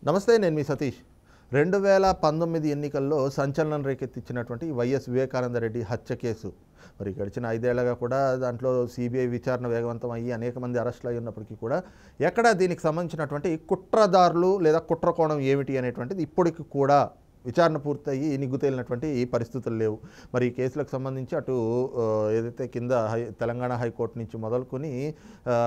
నమస్తే, నేను మీ సతీష్. 2019 ఎన్నికల్లో సంచలనం రేకెత్తించినటువంటి వైఎస్ వివేకానంద రెడ్డి హత్య కేసు మరి గడిచిన 5 ఏళ్లుగా కూడా దాంట్లో సిబిఐ విచారణ వేగవంతం అయ్యి అనేక మంది అరెస్టులు అయి ఉన్నప్పటికీ కూడా ఎక్కడా దీనికి సంబంధించినటువంటి కుట్రదారులు లేదా కుట్రకోణం ఏమిటి అనేటువంటిది ఇప్పటికి కూడా విచారణ పూర్తయి నిగ్గు తేలినటువంటి పరిస్థితులు లేవు. మరి ఈ కేసులకు సంబంధించి అటు ఏదైతే కింద తెలంగాణ హైకోర్టు నుంచి మొదలుకొని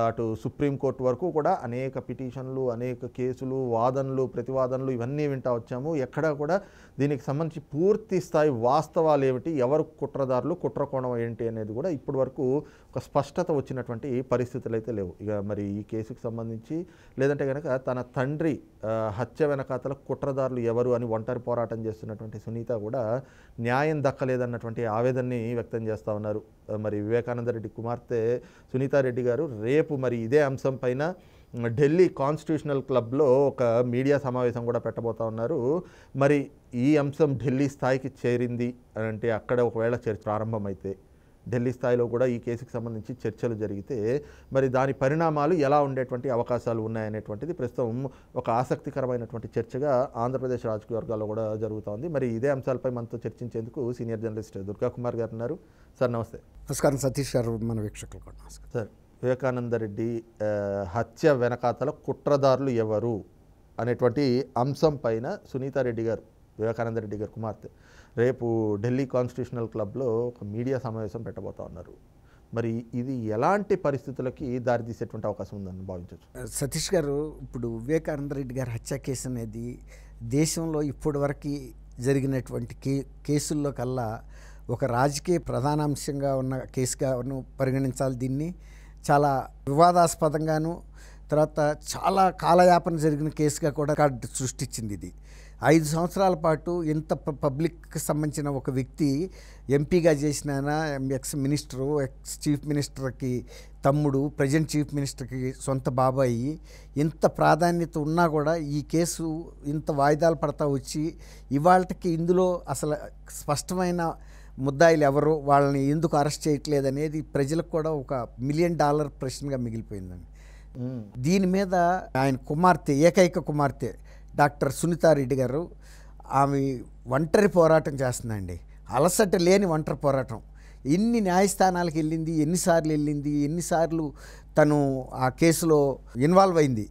అటు సుప్రీంకోర్టు వరకు కూడా అనేక పిటిషన్లు, అనేక కేసులు, వాదనలు, ప్రతివాదనలు ఇవన్నీ వింటా వచ్చాము. ఎక్కడా కూడా దీనికి సంబంధించి పూర్తి స్థాయి వాస్తవాలు ఏమిటి, ఎవరు కుట్రదారులు, కుట్రకోణం ఏంటి అనేది కూడా ఇప్పటి వరకు ఒక స్పష్టత వచ్చినటువంటి పరిస్థితులు అయితే లేవు. ఇక మరి ఈ కేసుకు సంబంధించి లేదంటే కనుక తన తండ్రి హత్య వెనకాతల కుట్రదారులు ఎవరు అని ఒంటరి పోరాటం చేస్తున్నటువంటి సునీత కూడా న్యాయం దక్కలేదన్నటువంటి ఆవేదనని వ్యక్తం చేస్తూ ఉన్నారు. మరి వివేకానంద రెడ్డి కుమార్తె సునీతారెడ్డి గారు రేపు మరి ఇదే అంశం పైన ఢిల్లీ కాన్స్టిట్యూషనల్ క్లబ్లో ఒక మీడియా సమావేశం కూడా పెట్టబోతా ఉన్నారు. మరి ఈ అంశం ఢిల్లీ స్థాయికి చేరింది అంటే అక్కడ ఒకవేళ చర్చ ప్రారంభమైతే ఢిల్లీ స్థాయిలో కూడా ఈ కేసుకు సంబంధించి చర్చలు జరిగితే మరి దాని పరిణామాలు ఎలా ఉండేటువంటి అవకాశాలు ఉన్నాయనేటువంటిది ప్రస్తుతం ఒక ఆసక్తికరమైనటువంటి చర్చగా ఆంధ్రప్రదేశ్ రాజకీయ వర్గాల్లో కూడా జరుగుతోంది. మరి ఇదే అంశాలపై మనతో చర్చించేందుకు సీనియర్ జర్నలిస్ట్ దుర్గా కుమార్ గారు ఉన్నారు. సార్ నమస్తే. నమస్కారం సతీష్ గారు, మన వీక్షకులు కూడా నమస్కారం. సార్, వివేకానంద రెడ్డి హత్య వెనకాతల కుట్రదారులు ఎవరు అనేటువంటి అంశం పైన సునీతారెడ్డి గారు, వివేకానంద రెడ్డి గారు కుమార్తె, రేపు ఢిల్లీ కాన్స్టిట్యూషనల్ క్లబ్లో ఒక మీడియా సమావేశం పెట్టబోతా ఉన్నారు. మరి ఇది ఎలాంటి పరిస్థితులకి దారితీసేటువంటి అవకాశం ఉందని భావించవచ్చు? సతీష్ గారు, ఇప్పుడు వివేకానంద రెడ్డి గారి హత్య కేసు అనేది దేశంలో ఇప్పటివరకు జరిగినటువంటి కేసుల్లో కల్లా ఒక రాజకీయ ప్రధానాంశంగా ఉన్న కేసుగా పరిగణించాలి. దీన్ని చాలా వివాదాస్పదంగాను, తర్వాత చాలా కాలయాపన జరిగిన కేసుగా కూడా సృష్టించింది. ఇది 5 సంవత్సరాల పాటు ఇంత పబ్లిక్కి సంబంధించిన ఒక వ్యక్తి ఎంపీగా చేసిన ఎక్స్ మినిస్టరు, ఎక్స్ చీఫ్ మినిస్టర్కి తమ్ముడు, ప్రజెంట్ చీఫ్ మినిస్టర్కి సొంత బాబాయి, ఇంత ప్రాధాన్యత ఉన్నా కూడా ఈ కేసు ఇంత వాయిదాలు పడతా వచ్చి ఇవాళకి ఇందులో అసలు స్పష్టమైన ముద్దాయిలు ఎవరు, వాళ్ళని ఎందుకు అరెస్ట్ చేయట్లేదు అనేది ప్రజలకు కూడా ఒక $1 మిలియన్ ప్రశ్నగా మిగిలిపోయిందండి. దీని మీద ఆయన కుమార్తె, ఏకైక కుమార్తె డాక్టర్ సునీతారెడ్డి గారు, ఆమె ఒంటరి పోరాటం చేస్తుందండి. అలసట లేని ఒంటరి పోరాటం. ఎన్ని న్యాయస్థానాలకు వెళ్ళింది, ఎన్నిసార్లు తను ఆ కేసులో ఇన్వాల్వ్ అయింది,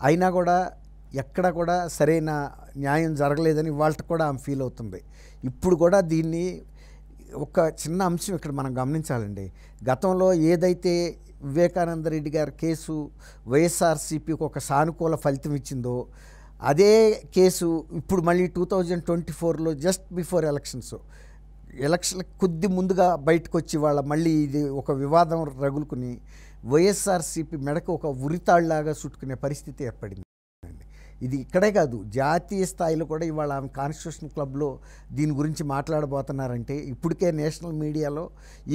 అయినా కూడా ఎక్కడ కూడా సరైన న్యాయం జరగలేదని వాళ్ళకి కూడా ఆమె ఫీల్ అవుతుంది. ఇప్పుడు కూడా దీన్ని ఒక చిన్న అంశం ఇక్కడ మనం గమనించాలండి. గతంలో ఏదైతే వివేకానంద రెడ్డి గారి కేసు వైఎస్ఆర్సీపీకి ఒక సానుకూల ఫలితం ఇచ్చిందో అదే కేసు ఇప్పుడు మళ్ళీ 2024లో జస్ట్ బిఫోర్ ఎలక్షన్లకు కొద్ది ముందుగా బయటకు వచ్చి వాళ్ళ మళ్ళీ ఇది ఒక వివాదం రగులుకుని వైఎస్ఆర్సీపీ మెడకు ఒక ఉరితాళ్లాగా చుట్టుకునే పరిస్థితి ఏర్పడింది. ఇది ఇక్కడే కాదు, జాతీయ స్థాయిలో కూడా ఇవాళ ఆమె కాన్స్టిట్యూషన్ క్లబ్లో దీని గురించి మాట్లాడబోతున్నారంటే ఇప్పటికే నేషనల్ మీడియాలో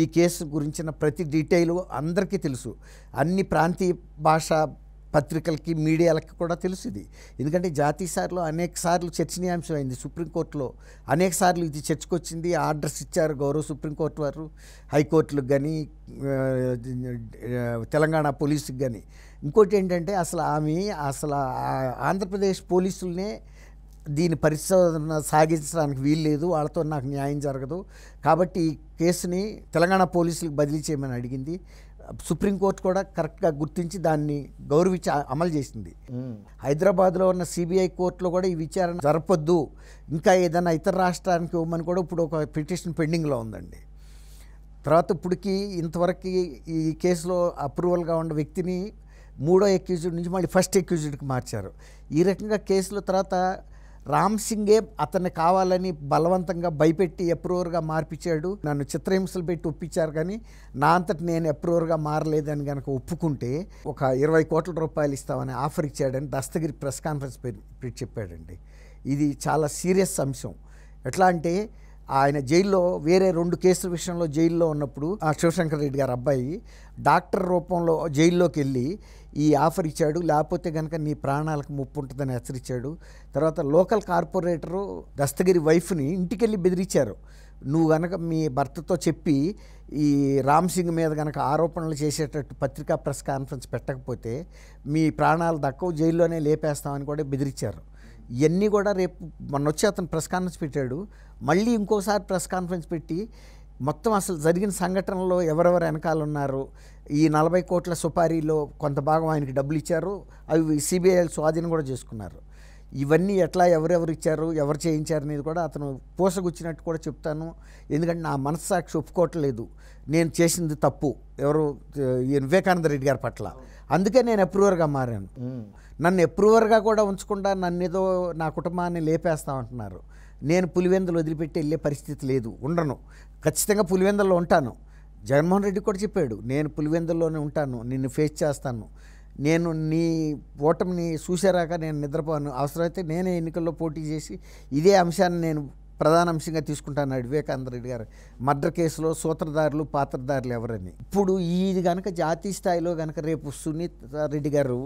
ఈ కేసు గురించిన ప్రతి డీటెయిల్ అందరికీ తెలుసు. అన్ని ప్రాంతీయ భాషా పత్రికలకి, మీడియాలకి కూడా తెలుసు ఇది. ఎందుకంటే జాతీయ స్థాయిలో అనేక సార్లు చర్చనీయాంశం అయింది. సుప్రీంకోర్టులో అనేక సార్లు ఇది చర్చకొచ్చింది. ఆర్డర్స్ ఇచ్చారు గౌరవ సుప్రీంకోర్టు వారు, హైకోర్టులకు కానీ, తెలంగాణ పోలీసుకి కానీ. ఇంకోటి ఏంటంటే అసలు ఆంధ్రప్రదేశ్ పోలీసులనే దీని పరిశోధన సాగించడానికి వీల్లేదు, వాళ్ళతో నాకు న్యాయం జరగదు కాబట్టి ఈ కేసుని తెలంగాణ పోలీసులకు బదిలీ చేయమని అడిగింది. సుప్రీంకోర్టు కూడా కరెక్ట్గా గుర్తించి దాన్ని గౌరవించి అమలు చేసింది. హైదరాబాద్లో ఉన్న సిబిఐ కోర్టులో కూడా ఈ విచారణ జరపొద్దు, ఇంకా ఏదైనా ఇతర రాష్ట్రానికి ఇవ్వమని కూడా ఇప్పుడు ఒక పిటిషన్ పెండింగ్లో ఉందండి. తర్వాత ఇప్పటికి ఇంతవరకు ఈ కేసులో అప్రూవల్గా ఉన్న వ్యక్తిని 3వ అక్యూజ్డ్ నుంచి మళ్ళీ ఫస్ట్ అక్యూజ్డ్కి మార్చారు. ఈ రకంగా కేసులో తర్వాత రామ్ సింగే అతన్ని కావాలని బలవంతంగా భయపెట్టి అప్రూవర్గా మార్పించాడు, నన్ను చిత్రహింసలు పెట్టి ఒప్పించారు, కానీ నా అంతటి నేను అప్రూవర్గా మారలేదని కనుక ఒప్పుకుంటే ఒక 20 కోట్ల రూపాయలు ఇస్తామని ఆఫర్ ఇచ్చాడని దస్తగిరి ప్రెస్ కాన్ఫరెన్స్ పెట్టి చెప్పాడండి. ఇది చాలా సీరియస్ అంశం. ఎట్లా అంటే ఆయన జైల్లో వేరే 2 కేసుల విషయంలో జైల్లో ఉన్నప్పుడు ఆ శివశంకర్ రెడ్డి గారి అబ్బాయి డాక్టర్ రూపంలో జైల్లోకి వెళ్ళి ఈ ఆఫర్ ఇచ్చాడు, లేకపోతే కనుక నీ ప్రాణాలకు ముప్పు ఉంటుందని హెచ్చరించాడు. తర్వాత లోకల్ కార్పొరేటరు దస్తగిరి వైఫ్ని ఇంటికెళ్ళి బెదిరించారు, నువ్వు కనుక మీ భర్తతో చెప్పి ఈ రామ్ సింగ్ మీద కనుక ఆరోపణలు చేసేటట్టు పత్రికా ప్రెస్ కాన్ఫరెన్స్ పెట్టకపోతే మీ ప్రాణాలు దక్కవు, జైల్లోనే లేపేస్తామని కూడా బెదిరించారు. ఇవన్నీ కూడా రేపు మొన్న వచ్చి అతను ప్రెస్ కాన్ఫరెన్స్ పెట్టాడు, మళ్ళీ ఇంకోసారి ప్రెస్ కాన్ఫరెన్స్ పెట్టి మొత్తం అసలు జరిగిన సంఘటనలో ఎవరెవరు వెనకాల ఉన్నారు, ఈ 40 కోట్ల సుపారీలో కొంత భాగం ఆయనకి డబ్బులు ఇచ్చారు, అవి సిబిఐ స్వాధీనం కూడా చేసుకున్నారు. ఇవన్నీ ఎట్లా ఎవరెవరు ఇచ్చారు, ఎవరు చేయించారు అనేది కూడా అతను పూసగుచ్చినట్టు కూడా చెప్తాను. ఎందుకంటే నా మనస్సాక్షి ఒప్పుకోవట్లేదు నేను చేసింది తప్పు ఎవరు వివేకానంద రెడ్డి గారి పట్ల. అందుకే నేను అప్రూవర్గా మారాను. నన్ను అప్రూవర్గా కూడా ఉంచకుండా నన్ను ఏదో నా కుటుంబాన్ని లేపేస్తామంటున్నారు. నేను పులివెందులు వదిలిపెట్టి వెళ్ళే పరిస్థితి లేదు, ఉండను. ఖచ్చితంగా పులివెందుల్లో ఉంటాను. జగన్మోహన్ రెడ్డి కూడా చెప్పాడు, నేను పులివెందుల్లోనే ఉంటాను, నిన్ను ఫేస్ చేస్తాను, నేను నీ ఓటమిని చూసారాక నేను నిద్రపోను, అవసరమైతే నేనే ఎన్నికల్లో పోటీ చేసి ఇదే అంశాన్ని నేను ప్రధాన అంశంగా తీసుకుంటాను వివేకానంద రెడ్డి గారు మర్డర్ కేసులో సూత్రధారులు పాత్రధారులు ఎవరని. ఇప్పుడు ఇది కనుక జాతీయ స్థాయిలో కనుక రేపు సునీత రెడ్డి గారు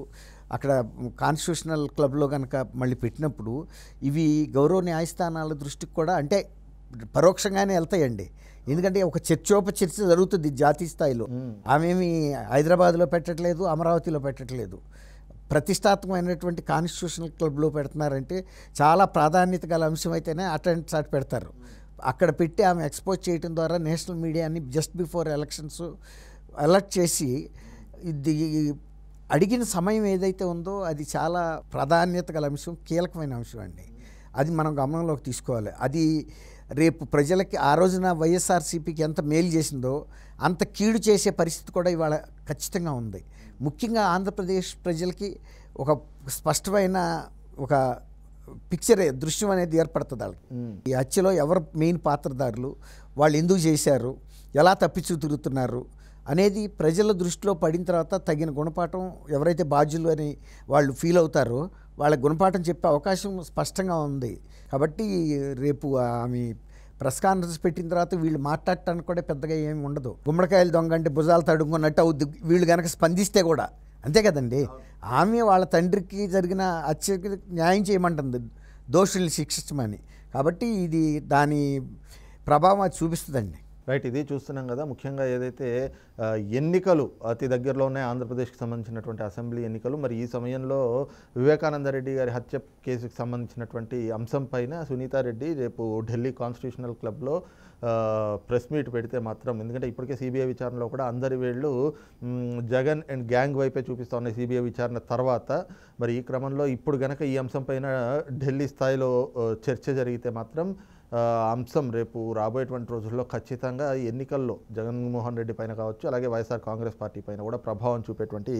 అక్కడ కాన్స్టిట్యూషనల్ క్లబ్లో కనుక మళ్ళీ పెట్టినప్పుడు ఇవి గౌరవ న్యాయస్థానాల దృష్టికి కూడా అంటే పరోక్షంగానే వెళ్తాయండి. ఎందుకంటే ఒక చర్చోపచర్చ జరుగుతుంది జాతీయ స్థాయిలో. ఆమెమి హైదరాబాద్లో పెట్టట్లేదు, అమరావతిలో పెట్టట్లేదు, ప్రతిష్టాత్మకమైనటువంటి కాన్స్టిట్యూషనల్ క్లబ్లో పెడుతున్నారంటే చాలా ప్రాధాన్యత గల అంశం అయితేనే అటెండ్ చాట్ పెడతారు. అక్కడ పెట్టి ఆమె ఎక్స్పోజ్ చేయడం ద్వారా నేషనల్ మీడియాని జస్ట్ బిఫోర్ ఎలక్షన్స్ అలర్ట్ చేసి ఇది అడిగిన సమయం ఏదైతే ఉందో అది చాలా ప్రాధాన్యత గల అంశం, కీలకమైన అంశం అండి. అది మనం గమనంలోకి తీసుకోవాలి. అది రేపు ప్రజలకి ఆ రోజున వైఎస్ఆర్సీపీకి ఎంత మేలు చేసిందో అంత కీడు చేసే పరిస్థితి కూడా ఇవాళ ఖచ్చితంగా ఉంది. ముఖ్యంగా ఆంధ్రప్రదేశ్ ప్రజలకి ఒక స్పష్టమైన ఒక పిక్చర్ దృశ్యం అనేది ఏర్పడుతుంది వాళ్ళకి. ఈ హత్యలో ఎవరు మెయిన్ పాత్రధారులు, వాళ్ళు ఎందుకు చేశారు, ఎలా తప్పించు తిరుగుతున్నారు అనేది ప్రజల దృష్టిలో పడిన తర్వాత తగిన గుణపాఠం ఎవరైతే బాధ్యులు అని వాళ్ళు ఫీల్ అవుతారో వాళ్ళ గుణపాఠం చెప్పే అవకాశం స్పష్టంగా ఉంది. కాబట్టి రేపు ఆమె ప్రెస్ కాన్ఫరెన్స్ పెట్టిన తర్వాత వీళ్ళు మాట్లాడటానికి కూడా పెద్దగా ఏమి ఉండదు. గుమ్మడికాయలు దొంగ అంటే భుజాలు తడుముకున్నట్టు అవుద్ది వీళ్ళు కనుక స్పందిస్తే కూడా, అంతే కదండి. ఆమె వాళ్ళ తండ్రికి జరిగిన హత్యకి న్యాయం చేయమంటుంది, దోషుల్ని శిక్షించమని. కాబట్టి ఇది దాని ప్రభావం అది చూపిస్తుందండి. రైట్, ఇది చూస్తున్నాం కదా. ముఖ్యంగా ఏదైతే ఎన్నికలు అతి దగ్గరలో ఉన్నాయి ఆంధ్రప్రదేశ్కి సంబంధించినటువంటి అసెంబ్లీ ఎన్నికలు, మరి ఈ సమయంలో వివేకానంద రెడ్డి గారి హత్య కేసుకు సంబంధించినటువంటి అంశం పైన సునీతారెడ్డి రేపు ఢిల్లీ కాన్స్టిట్యూషనల్ క్లబ్లో ప్రెస్ మీట్ పెడితే మాత్రం, ఎందుకంటే ఇప్పటికే సిబిఐ విచారణలో కూడా అందరి వేళ్ళు జగన్ అండ్ గ్యాంగ్ వైపే చూపిస్తూ ఉన్నాయి సిబిఐ విచారణ తర్వాత. మరి ఈ క్రమంలో ఇప్పుడు గనక ఈ అంశం పైన ఢిల్లీ స్థాయిలో చర్చ జరిగితే మాత్రం అంశం రేపు రాబోయేటువంటి రోజుల్లో ఖచ్చితంగా ఎన్నికల్లో జగన్మోహన్ రెడ్డి పైన కావచ్చు, అలాగే వైఎస్ఆర్ కాంగ్రెస్ పార్టీ పైన కూడా ప్రభావం చూపేటువంటి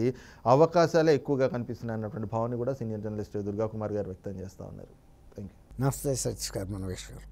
అవకాశాలే ఎక్కువగా కనిపిస్తున్నాయి అన్నటువంటి భావాన్ని కూడా సీనియర్ జర్నలిస్ట్ దుర్గా కుమార్ గారు వ్యక్తం చేస్తూ ఉన్నారు. Thank you. నమస్తే సత్యకార్ మనవేశ్వర్.